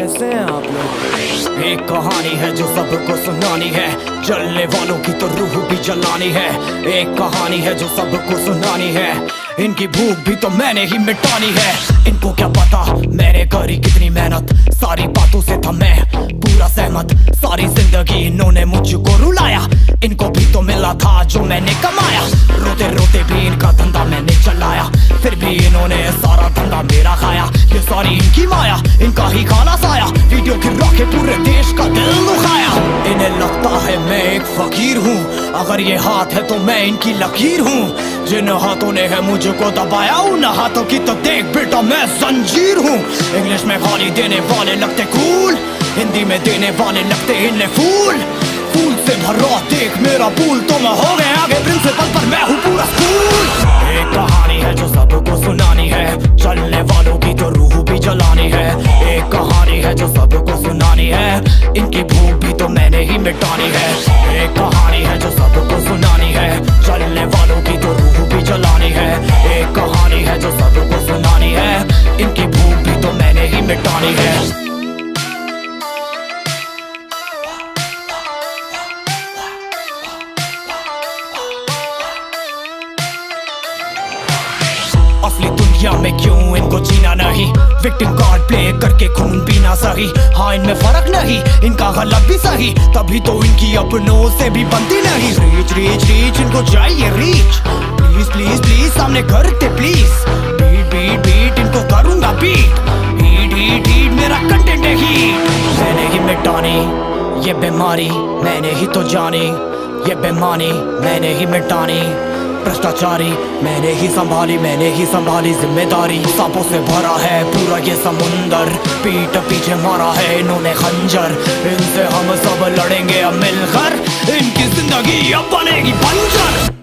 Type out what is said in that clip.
कैसे हैं आप लोग? एक कहानी है जो सबको सुनानी है, जलने वालों की तो रूह भी जलानी है। एक कहानी है जो सबको सुनानी है, इनकी भूख भी तो मैंने ही मिटानी है। इनको क्या पता मैंने करी कितनी मेहनत, सारी बातों से था मैं पूरा सहमत। सारी जिंदगी इन्होंने मुझको रुलाया, इनको भी तो मिला था जो मैंने कमाया। रोते रोते भी इनका धंधा मैंने चलाया, फिर भी इन्होंने सारा धंधा मेरा खाया। ये सारी इनकी माया, इनका ही खाना साया, वीडियो गिरा के पूरे देश का दिल दुखाया। इन्हें लगता है मैं एक फकीर हूँ, अगर ये हाथ है तो मैं इनकी लकीर हूँ। जिन हाथों ने है मुझको दबाया, उन हाथों की तो देख बेटा मैं जंजीर हूँ। इंग्लिश में गाली देने वाले लगते कूल, हिंदी में देने वाले लगते इन्हें फूल। फूल से भरा देख मेरा पूल, तो मैं हो गया आगे प्रिंसिपल पर मैं हूँ पूरा स्कूल। एक कहानी है जो सबको सुनानी है, चलने वालों की तो रूह भी जलानी है। एक कहानी है जो सबको सुनानी है, इनकी भूख भी तो मैंने ही मिटानी है। एक कहानी है जो सबको सुनानी है, चलने वालों की तो रूह भी जलानी है। एक कहानी है जो सबको सुनानी है, इनकी भूख भी तो मैंने ही मिटानी है। असली दुनिया में क्यों इनको जीना नहीं, विक्टिम कार्ड प्ले करके खून पीना सही। हाँ इनमें फर्क नहीं, इनका गलत भी सही, तभी तो इनकी अपनों से भी बनती नहीं। रीच रीच रीच इनको चाहिए रीच, प्लीज प्लीज प्लीज सामने करते प्लीज। बीट बीट बीट इनको करूंगा बीट, हीट हीट हीट मेरा कंटेंट है हीट। मैंने ही मिटानी ये बीमारी, मैंने ही तो जानी ये बेमानी, मैंने ही मिटानी भ्रष्टाचारी। मैंने ही संभाली जिम्मेदारी। सांपों से भरा है पूरा ये समुंदर, पीठ पीछे मारा है इन्होंने खंजर। इनसे हम सब लड़ेंगे अब मिलकर, इनकी जिंदगी अब बनेगी बंजर।